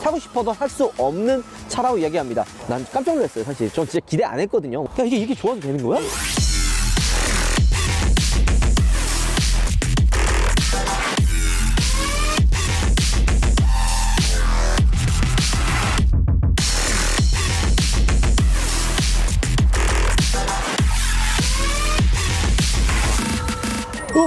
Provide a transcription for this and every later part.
사고 싶어도 살 수 없는 차라고 이야기합니다. 난 깜짝 놀랐어요. 사실 전 진짜 기대 안 했거든요. 야, 이게 이렇게 좋아도 되는 거야?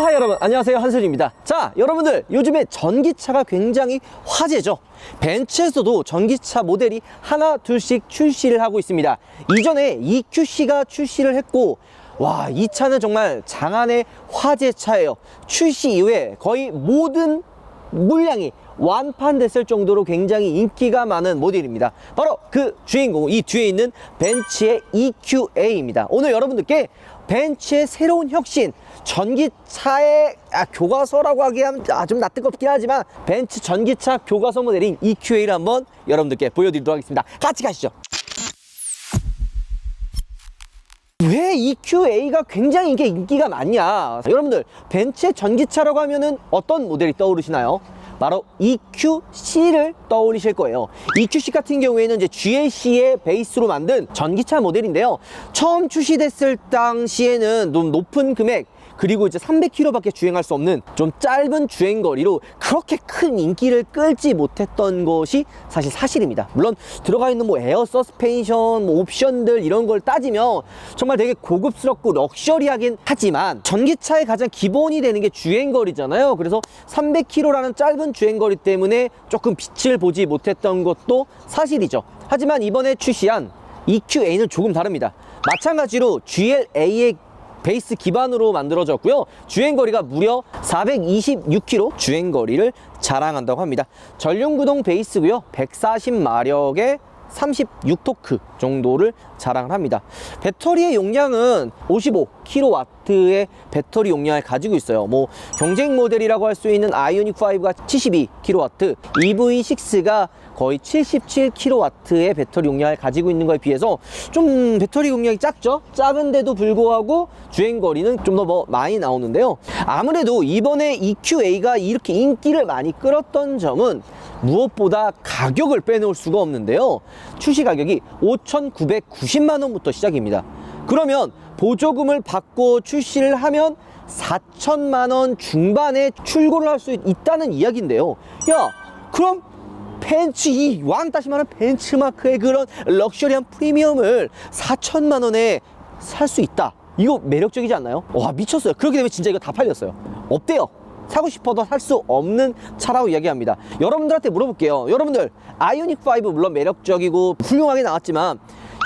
하이 여러분, 안녕하세요. 한솔입니다. 자, 여러분들 요즘에 전기차가 굉장히 화제죠. 벤츠에서도 전기차 모델이 하나 둘씩 출시를 하고 있습니다. 이전에 EQC가 출시를 했고, 와, 이 차는 정말 장안의 화제차예요. 출시 이후에 거의 모든 물량이 완판됐을 정도로 굉장히 인기가 많은 모델입니다. 바로 그 주인공, 이 뒤에 있는 벤츠의 EQA입니다. 오늘 여러분들께 벤츠의 새로운 혁신, 전기차의 교과서라고 하기엔 좀 낯뜨겁긴 하지만 벤츠 전기차 교과서 모델인 EQA를 한번 여러분들께 보여드리도록 하겠습니다. 같이 가시죠. 왜 EQA가 굉장히 이게 인기가 많냐? 여러분들 벤츠의 전기차라고 하면은 어떤 모델이 떠오르시나요? 바로 EQC를 떠올리실 거예요. EQC 같은 경우에는 이제 GLC의 베이스로 만든 전기차 모델인데요. 처음 출시됐을 당시에는 좀 높은 금액, 그리고 이제 300km밖에 주행할 수 없는 좀 짧은 주행거리로 그렇게 큰 인기를 끌지 못했던 것이 사실 사실입니다. 물론 들어가 있는 뭐 에어 서스펜션, 뭐 옵션들 이런 걸 따지면 정말 되게 고급스럽고 럭셔리하긴 하지만 전기차의 가장 기본이 되는 게 주행거리잖아요. 그래서 300km라는 짧은 주행거리 때문에 조금 빛을 보지 못했던 것도 사실이죠. 하지만 이번에 출시한 EQA는 조금 다릅니다. 마찬가지로 GLA의 베이스 기반으로 만들어졌고요. 주행거리가 무려 426km 주행거리를 자랑한다고 합니다. 전륜구동 베이스고요. 140마력의 36토크 정도를 자랑을 합니다. 배터리의 용량은 55kW의 배터리 용량을 가지고 있어요. 뭐 경쟁 모델이라고 할 수 있는 아이오닉5가 72kW, EV6가 거의 77kW의 배터리 용량을 가지고 있는 거에 비해서 좀 배터리 용량이 작죠? 작은데도 불구하고 주행거리는 좀 더 뭐 많이 나오는데요. 아무래도 이번에 EQA가 이렇게 인기를 많이 끌었던 점은 무엇보다 가격을 빼놓을 수가 없는데요. 출시 가격이 5,990만원부터 시작입니다. 그러면 보조금을 받고 출시를 하면 4천만원 중반에 출고를 할 수 있다는 이야기인데요. 야, 그럼 벤츠, 이 왕따시 많은 벤츠마크의 그런 럭셔리한 프리미엄을 4천만원에 살 수 있다. 이거 매력적이지 않나요? 와, 미쳤어요. 그렇게 되면 진짜 이거 다 팔렸어요. 없대요. 사고 싶어도 살 수 없는 차라고 이야기합니다. 여러분들한테 물어볼게요. 여러분들 아이오닉5 물론 매력적이고 훌륭하게 나왔지만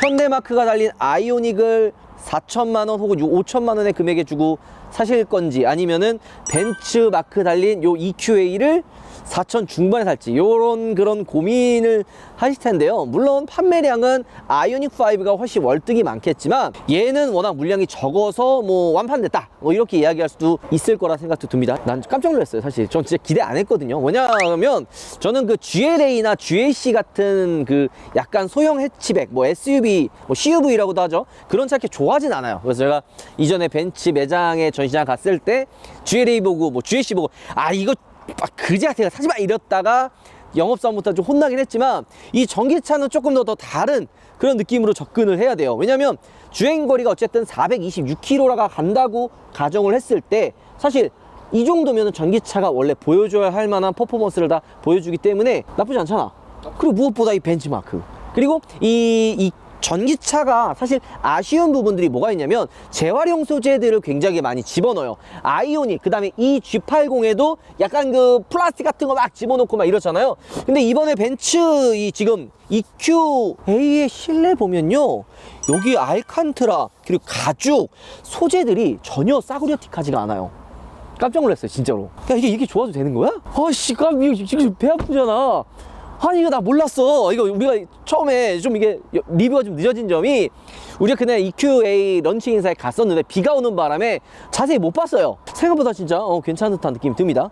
현대마크가 달린 아이오닉을 4천만원 혹은 5천만원의 금액에 주고 사실 건지, 아니면은 벤츠마크 달린 요 EQA를 4천 중반에 살지, 요런 그런 고민을 하실 텐데요. 물론 판매량은 아이오닉5가 훨씬 월등히 많겠지만 얘는 워낙 물량이 적어서 뭐 완판됐다, 뭐 이렇게 이야기할 수도 있을 거라 생각도 듭니다. 난 깜짝 놀랐어요. 사실 전 진짜 기대 안 했거든요. 왜냐하면 저는 그 GLA나 GLC 같은 그 약간 소형 해치백, 뭐 SUV, 뭐 CUV라고도 하죠. 그런 차 이렇게 좋아하진 않아요. 그래서 제가 이전에 벤츠 매장에 전시장 갔을 때 GLA 보고 뭐 GLC 보고 이거 그지 같아요, 사지마 이랬다가 영업사원부터 좀 혼나긴 했지만 이 전기차는 조금 더 다른 그런 느낌으로 접근을 해야 돼요. 왜냐면 주행거리가 어쨌든 426km가 간다고 가정을 했을 때 사실 이 정도면 전기차가 원래 보여줘야 할 만한 퍼포먼스를 다 보여주기 때문에 나쁘지 않잖아. 그리고 무엇보다 이 벤츠마크, 그리고 이 전기차가 사실 아쉬운 부분들이 뭐가 있냐면 재활용 소재들을 굉장히 많이 집어넣어요. 아이오닉, 그 다음에 이 G80에도 약간 그 플라스틱 같은 거 막 집어넣고 막 이렇잖아요. 근데 이번에 벤츠 이 지금 EQA의 실내 보면요, 여기 알칸트라 그리고 가죽 소재들이 전혀 싸구려틱하지가 않아요. 깜짝 놀랐어요, 진짜로. 야, 이게 이렇게 좋아도 되는 거야? 아씨, 이거 지금 배 아프잖아. 아니, 이거 나 몰랐어. 이거 우리가 처음에 좀 이게 리뷰가 좀 늦어진 점이, 우리가 그날 EQA 런칭 인사에 갔었는데 비가 오는 바람에 자세히 못 봤어요. 생각보다 진짜 괜찮은 듯한 느낌이 듭니다.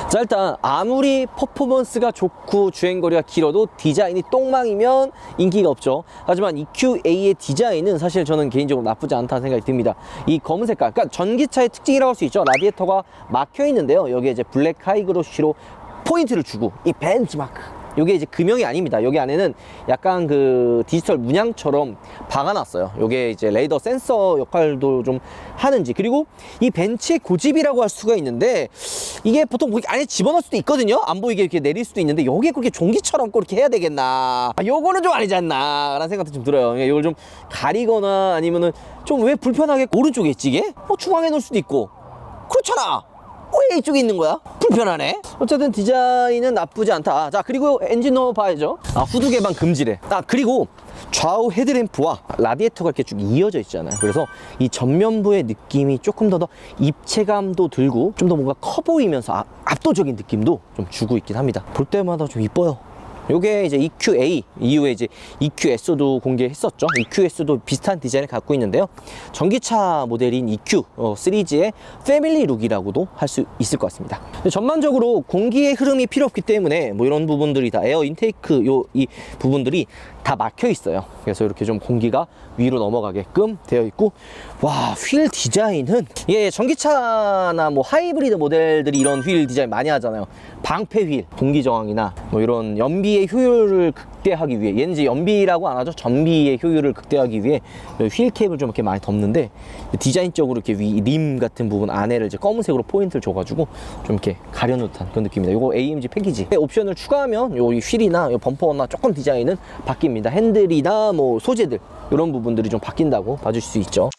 자, 일단 아무리 퍼포먼스가 좋고 주행거리가 길어도 디자인이 똥망이면 인기가 없죠. 하지만 EQA의 디자인은 사실 저는 개인적으로 나쁘지 않다는 생각이 듭니다. 이 검은 색깔, 그러니까 전기차의 특징이라고 할 수 있죠. 라디에이터가 막혀 있는데요, 여기에 이제 블랙 하이그로시로 포인트를 주고 이 벤치마크, 요게 이제 금형이 아닙니다. 여기 안에는 약간 그 디지털 문양처럼 박아놨어요. 요게 이제 레이더 센서 역할도 좀 하는지. 그리고 이 벤츠의 고집이라고 할 수가 있는데, 이게 보통 뭐 안에 집어넣을 수도 있거든요. 안 보이게 이렇게 내릴 수도 있는데, 여기에 그렇게 종기처럼 꼭 이렇게 해야 되겠나, 요거는 좀 아니지 않나 라는 생각도 좀 들어요. 그러니까 이걸 좀 가리거나 아니면은 좀 왜 불편하게 오른쪽에 있지 이게? 중앙에 놓을 수도 있고. 그렇잖아. 왜 이쪽에 있는 거야? 불편하네. 어쨌든 디자인은 나쁘지 않다. 자, 그리고 엔진 넣어봐야죠. 후드 개방 금지래. 그리고 좌우 헤드램프와 라디에이터가 이렇게 쭉 이어져 있잖아요. 그래서 이 전면부의 느낌이 조금 더 입체감도 들고 좀 더 뭔가 커 보이면서 압도적인 느낌도 좀 주고 있긴 합니다. 볼 때마다 좀 이뻐요. 요게 이제 EQA 이후에 이제 EQS도 공개했었죠. EQS도 비슷한 디자인을 갖고 있는데요. 전기차 모델인 EQ 시리즈의 패밀리 룩이라고도 할 수 있을 것 같습니다. 전반적으로 공기의 흐름이 필요 없기 때문에 뭐 이런 부분들이 다 에어 인테이크 이 부분들이 다 막혀 있어요. 그래서 이렇게 좀 공기가 위로 넘어가게끔 되어 있고, 와, 휠 디자인은 예, 전기차나 뭐 하이브리드 모델들이 이런 휠 디자인 많이 하잖아요. 방패 휠, 공기 저항이나 뭐 이런 연비의 효율을 극대화하기 위해, 얘는 이제 연비라고 안 하죠. 전비의 효율을 극대화하기 위해 휠 캡을 좀 이렇게 많이 덮는데, 디자인적으로 이렇게 위 림 같은 부분 안에를 이제 검은색으로 포인트를 줘가지고 좀 이렇게 가려놓은 듯한 그런 느낌입니다. 이거 AMG 패키지 옵션을 추가하면 요 휠이나 요 범퍼나 조금 디자인은 바뀝니다. 핸들이나 뭐 소재들 이런 부분들이 좀 바뀐다고 봐줄 수 있죠.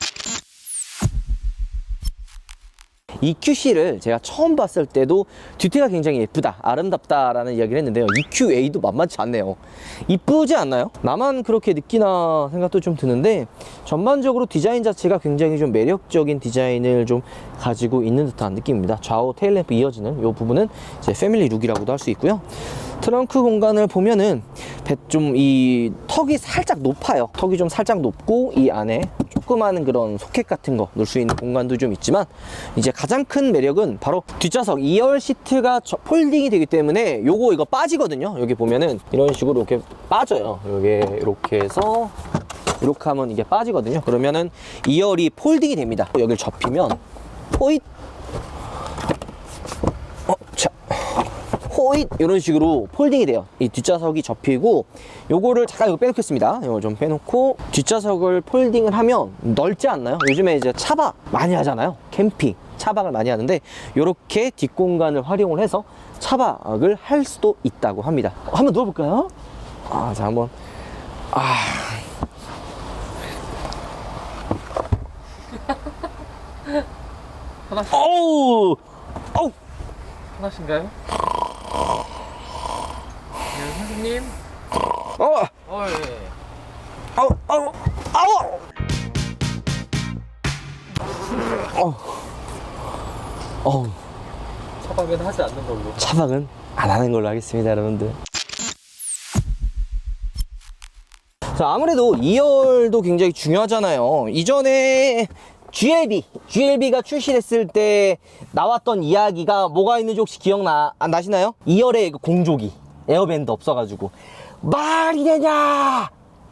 EQC를 제가 처음 봤을 때도 뒤태가 굉장히 예쁘다, 아름답다 라는 이야기를 했는데요. EQA도 만만치 않네요. 이쁘지 않나요? 나만 그렇게 느끼나 생각도 좀 드는데, 전반적으로 디자인 자체가 굉장히 좀 매력적인 디자인을 좀 가지고 있는 듯한 느낌입니다. 좌우 테일램프 이어지는 이 부분은 이제 패밀리 룩이라고도 할 수 있고요. 트렁크 공간을 보면은 좀 이 턱이 살짝 높아요. 턱이 좀 살짝 높고, 이 안에 조그마한 그런 소켓 같은 거 넣을 수 있는 공간도 좀 있지만, 이제 가장 큰 매력은 바로 뒷좌석 2열 시트가 폴딩이 되기 때문에 이거 빠지거든요. 여기 보면은 이런 식으로 이렇게 빠져요. 이게 이렇게 해서 이렇게 하면 이게 빠지거든요. 그러면은 2열이 폴딩이 됩니다. 여기를 접히면 호잇, 자, 호잇, 이런 식으로 폴딩이 돼요. 이 뒷좌석이 접히고, 요거를 잠깐 이거 빼놓겠습니다. 이거 좀 빼놓고 뒷좌석을 폴딩을 하면 넓지 않나요? 요즘에 이제 차박 많이 하잖아요. 캠핑 차박을 많이 하는데, 요렇게 뒷공간을 활용을 해서 차박을 할 수도 있다고 합니다. 한번 누워볼까요? 자, 한번. 하나씩. 어우, 하나씩인가요? 네, 선생님. 예. 차박은 하지 않는 걸로. 차박은 안 하는 걸로 하겠습니다, 여러분들. 자, 아무래도 2열도 굉장히 중요하잖아요. 이전에 GLB가 출시했을 때 나왔던 이야기가 뭐가 있는지 혹시 나시나요? 2열에 그 공조기, 에어밴드 없어가지고 말이 되냐,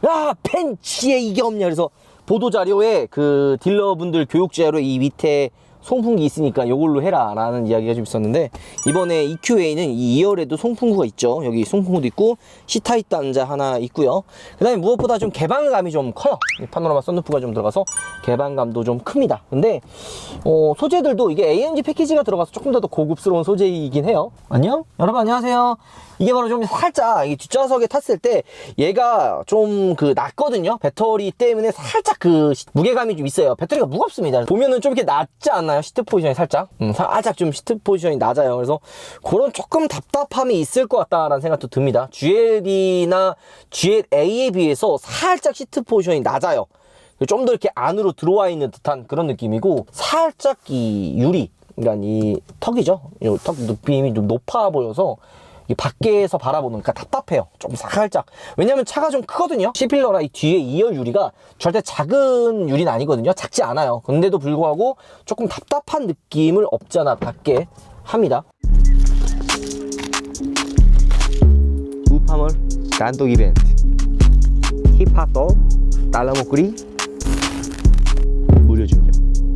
야, 벤츠에 이게 없냐. 그래서 보도자료에 그 딜러분들 교육자료에 이 밑에 송풍기 있으니까 이걸로 해라 라는 이야기가 좀 있었는데, 이번에 EQA는 이 2열에도 송풍구가 있죠. 여기 송풍구도 있고 C타입 단자 하나 있고요. 그 다음에 무엇보다 좀 개방감이 좀 커요. 파노라마 썬루프가 좀 들어가서 개방감도 좀 큽니다. 근데 소재들도 이게 AMG 패키지가 들어가서 조금 더 고급스러운 소재이긴 해요. 안녕? 여러분 안녕하세요. 이게 바로 좀 살짝 이 뒷좌석에 tas을 때 얘가 좀 낮거든요. 배터리 때문에 살짝 그 무게감이 좀 있어요. 배터리가 무겁습니다. 보면은 좀 이렇게 낮지 않나요? 시트 포지션이 살짝 좀 시트 포지션이 낮아요. 그래서 그런 조금 답답함이 있을 것 같다라는 생각도 듭니다. GLB나 GLA에 비해서 살짝 시트 포지션이 낮아요. 좀 더 이렇게 안으로 들어와 있는 듯한 그런 느낌이고, 살짝 이 유리, 그러니까 이 턱이죠. 이 턱 느낌이 좀 높아 보여서 이 밖에서 바라보는, 그러니까 답답해요. 좀 살짝. 왜냐면 차가 좀 크거든요. C필러라 이 뒤에 2열 유리가 절대 작은 유리는 아니거든요. 작지 않아요. 근데도 불구하고 조금 답답한 느낌을 없지 않아 받게 합니다. 우파몰 단독 이벤트, 힙합도 달러 목걸이 무료 증정.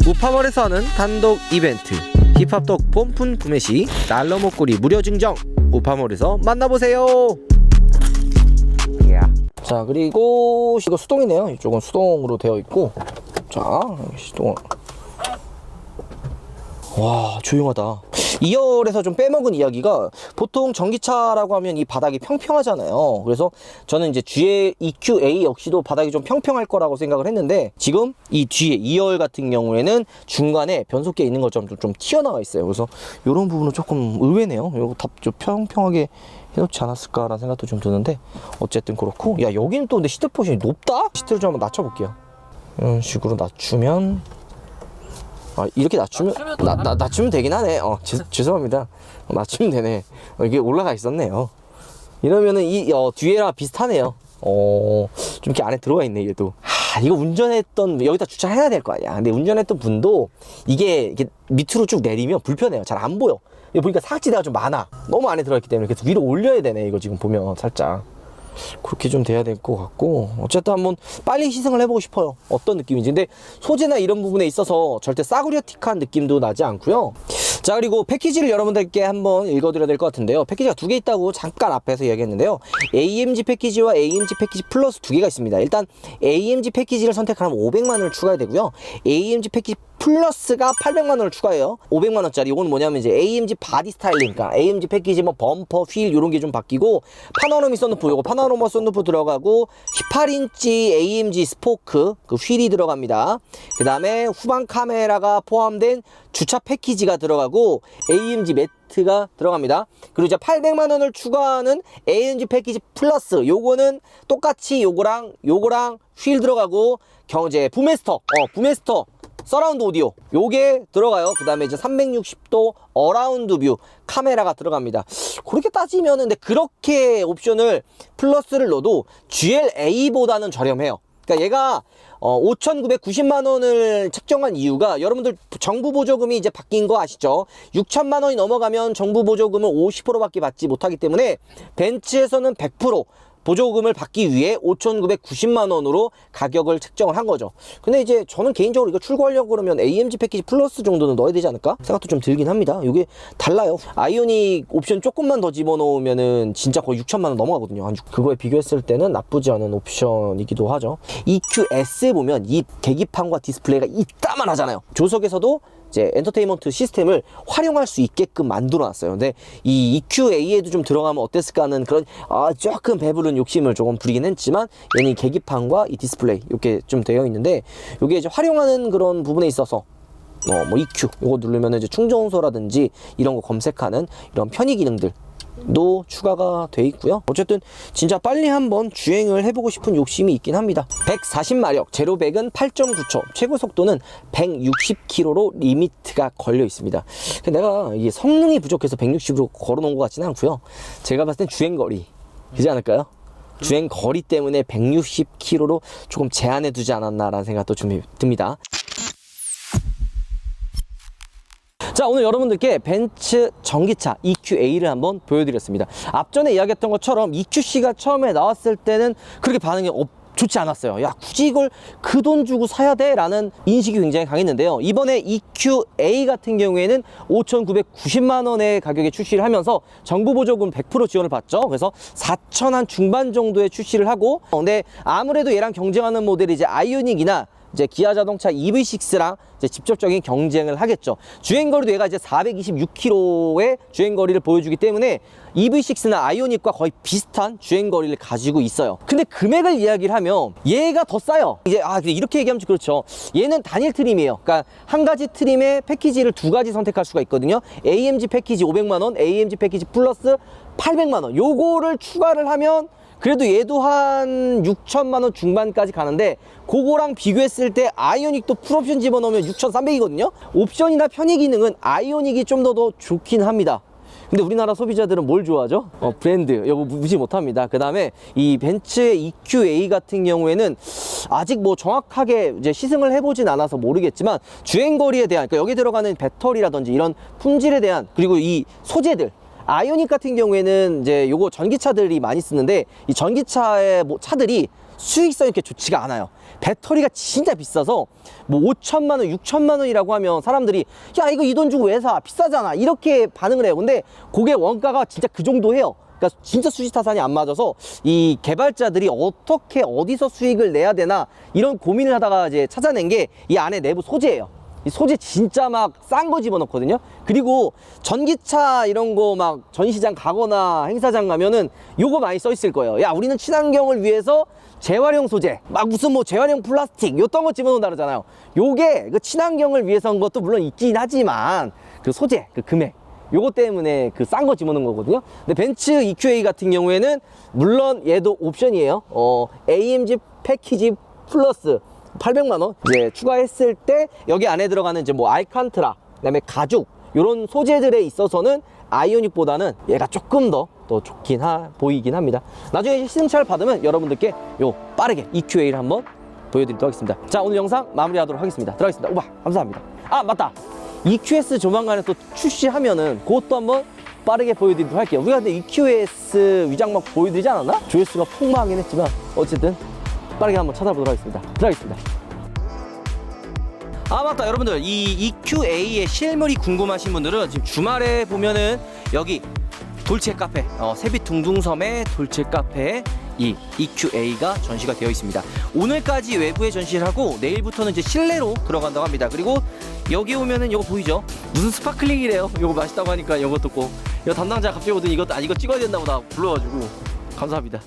우파몰에서 하는 단독 이벤트, 힙합독 본품 구매 시 달러 목걸이 무료 증정. 우파몰에서 만나보세요. 자, 그리고 이거 수동이네요. 이쪽은 수동으로 되어 있고, 자, 시동. 와, 조용하다. 2열에서 좀 빼먹은 이야기가, 보통 전기차라고 하면 이 바닥이 평평하잖아요. 그래서 저는 이제 뒤에 EQA 역시도 바닥이 좀 평평할 거라고 생각을 했는데, 지금 이 뒤에 2열 같은 경우에는 중간에 변속기에 있는 것처럼 좀 튀어나와 있어요. 그래서 이런 부분은 조금 의외네요. 이거 다 좀 평평하게 해놓지 않았을까라는 생각도 좀 드는데, 어쨌든 그렇고. 야, 여기는 또 근데 시트 포션이 높다? 시트를 좀 한번 낮춰볼게요. 이런 식으로 낮추면, 아, 이렇게 낮추면 낮추면 되긴 하네. 죄송합니다. 낮추면 되네. 이게 올라가 있었네요. 이러면은 이 뒤에랑 비슷하네요. 좀 이렇게 안에 들어가 있네, 얘도. 이거 운전했던, 여기다 주차해야 될 거 아니야. 근데 운전했던 분도 이게 이렇게 밑으로 쭉 내리면 불편해요. 잘 안 보여. 이거 보니까 사각지대가 좀 많아. 너무 안에 들어가 있기 때문에. 그래서 위로 올려야 되네, 이거 지금 보면 살짝. 그렇게 좀 돼야 될 것 같고, 어쨌든 한번 빨리 시승을 해보고 싶어요. 어떤 느낌인지. 근데 소재나 이런 부분에 있어서 절대 싸구려틱한 느낌도 나지 않고요. 자, 그리고 패키지를 여러분들께 한번 읽어드려야 될 것 같은데요. 패키지가 두 개 있다고 잠깐 앞에서 이야기했는데요. AMG 패키지와 AMG 패키지 플러스 두 개가 있습니다. 일단 AMG 패키지를 선택하면 500만원을 추가해야 되고요. AMG 패키지 플러스가 800만원을 추가해요. 500만원짜리. 이건 뭐냐면 이제 AMG 바디 스타일링, 그러니까 AMG 패키지 뭐 범퍼, 휠 이런 게 좀 바뀌고, 파노라미 썬루프, 요거 파노라마 썬루프 들어가고, 18인치 AMG 스포크 그 휠이 들어갑니다. 그 다음에 후방 카메라가 포함된 주차 패키지가 들어가고, AMG 매트가 들어갑니다. 그리고 이제 800만원을 추가하는 AMG 패키지 플러스, 요거는 똑같이 요거랑 휠 들어가고, 경제 부메스터 서라운드 오디오 요게 들어가요. 그 다음에 이제 360도 어라운드 뷰 카메라가 들어갑니다. 그렇게 따지면은, 근데 그렇게 옵션을 플러스를 넣어도 GLA보다는 저렴해요. 그러니까 얘가 5,990만원을 책정한 이유가, 여러분들 정부 보조금이 이제 바뀐 거 아시죠? 6천만원이 넘어가면 정부 보조금을 50%밖에 받지 못하기 때문에 벤츠에서는 100% 보조금을 받기 위해 5,990만원으로 가격을 책정을 한 거죠. 근데 이제 저는 개인적으로 이거 출고하려고 그러면 AMG 패키지 플러스 정도는 넣어야 되지 않을까 생각도 좀 들긴 합니다. 이게 달라요. 아이오닉 옵션 조금만 더 집어넣으면은 진짜 거의 6천만원 넘어가거든요. 그거에 비교했을 때는 나쁘지 않은 옵션이기도 하죠. EQS에 보면 이 계기판과 디스플레이가 이따만 하잖아요. 조석에서도 이제 엔터테인먼트 시스템을 활용할 수 있게끔 만들어 놨어요. 근데 이 EQA에도 좀 들어가면 어땠을까 하는 그런 조금 배부른 욕심을 조금 부리긴 했지만, 얘는 계기판과 이 디스플레이 이렇게 좀 되어 있는데, 이게 이제 활용하는 그런 부분에 있어서 뭐 EQ 요거 누르면 이제 충전소라든지 이런 거 검색하는 이런 편의 기능들 도 추가가 돼 있고요. 어쨌든 진짜 빨리 한번 주행을 해보고 싶은 욕심이 있긴 합니다. 140마력, 제로백은 8.9초, 최고 속도는 160km로 리미트가 걸려 있습니다. 내가 이게 성능이 부족해서 160으로 걸어놓은 것 같지는 않고요. 제가 봤을 땐 주행거리 그지 않을까요? 주행거리 때문에 160km로 조금 제한해 두지 않았나라는 생각도 좀 듭니다. 자, 오늘 여러분들께 벤츠 전기차 EQA를 한번 보여드렸습니다. 앞전에 이야기했던 것처럼 EQC가 처음에 나왔을 때는 그렇게 반응이 좋지 않았어요. 야, 굳이 이걸 그 돈 주고 사야 돼? 라는 인식이 굉장히 강했는데요. 이번에 EQA 같은 경우에는 5,990만원의 가격에 출시를 하면서 정부 보조금 100% 지원을 받죠. 그래서 4천 한 중반 정도에 출시를 하고, 근데 아무래도 얘랑 경쟁하는 모델이 이제 아이오닉이나 이제 기아 자동차 EV6랑 이제 직접적인 경쟁을 하겠죠. 주행거리도 얘가 이제 426km의 주행거리를 보여주기 때문에 EV6나 아이오닉과 거의 비슷한 주행거리를 가지고 있어요. 근데 금액을 이야기를 하면 얘가 더 싸요. 이제 근데 이렇게 얘기하면 그렇죠. 얘는 단일 트림이에요. 그러니까 한 가지 트림의 패키지를 두 가지 선택할 수가 있거든요. AMG 패키지 500만원, AMG 패키지 플러스 800만원. 요거를 추가를 하면 그래도 얘도 한 6천만원 중반까지 가는데, 그거랑 비교했을 때 아이오닉도 풀옵션 집어넣으면 6,300이거든요. 옵션이나 편의 기능은 아이오닉이 좀 더 좋긴 합니다. 근데 우리나라 소비자들은 뭘 좋아하죠? 브랜드. 이거 무시 못합니다. 그 다음에 이 벤츠의 EQA 같은 경우에는 아직 뭐 정확하게 이제 시승을 해보진 않아서 모르겠지만, 주행거리에 대한, 그러니까 여기 들어가는 배터리라든지 이런 품질에 대한, 그리고 이 소재들, 아이오닉 같은 경우에는 이제 요거 전기차들이 많이 쓰는데 이 전기차의 뭐 차들이 수익성이 이렇게 좋지가 않아요. 배터리가 진짜 비싸서 뭐 5천만 원, 6천만 원이라고 하면 사람들이 야 이거 이 돈 주고 왜 사? 비싸잖아. 이렇게 반응을 해요. 근데 그게 원가가 진짜 그 정도 해요. 그러니까 진짜 수지타산이 안 맞아서 이 개발자들이 어떻게 어디서 수익을 내야 되나 이런 고민을 하다가 이제 찾아낸 게 이 안에 내부 소재예요. 이 소재 진짜 막 싼 거 집어넣거든요. 그리고 전기차 이런 거 막 전시장 가거나 행사장 가면은 요거 많이 써 있을 거예요. 야 우리는 친환경을 위해서 재활용 소재 막 무슨 뭐 재활용 플라스틱 요딴 거 집어넣는다 그러잖아요. 요게 그 친환경을 위해서인 것도 물론 있긴 하지만 그 소재 그 금액 요거 때문에 그 싼 거 집어넣은 거거든요. 근데 벤츠 EQA 같은 경우에는 물론 얘도 옵션이에요. AMG 패키지 플러스 800만 원 이제 추가했을 때 여기 안에 들어가는 이제 뭐 알칸트라 그다음에 가죽 요런 소재들에 있어서는 아이오닉보다는 얘가 조금 더 좋긴 보이긴 합니다. 나중에 시승차를 받으면 여러분들께 요 빠르게 EQA를 한번 보여드리도록 하겠습니다. 자 오늘 영상 마무리하도록 하겠습니다. 들어가겠습니다. 오바 감사합니다. 아 맞다, EQS 조만간에 또 출시하면은 그것도 한번 빠르게 보여드리도록 할게요. 우리가 근데 EQS 위장막 보여드리지 않았나? 조회수가 폭망하긴 했지만 어쨌든 빠르게 한번 찾아보도록 하겠습니다. 들어가겠습니다. 아 맞다, 여러분들 이 EQA의 실물이 궁금하신 분들은 지금 주말에 보면은 여기 돌체 카페 세빛둥둥섬의 돌체 카페에 이 EQA가 전시가 되어 있습니다. 오늘까지 외부에 전시를 하고 내일부터는 이제 실내로 들어간다고 합니다. 그리고 여기 오면은 이거 보이죠? 무슨 스파클링이래요. 이거 맛있다고 하니까 이것도 꼭 이거 담당자 갑자기 오더니 이거 찍어야 된다고 나 불러가지고 감사합니다.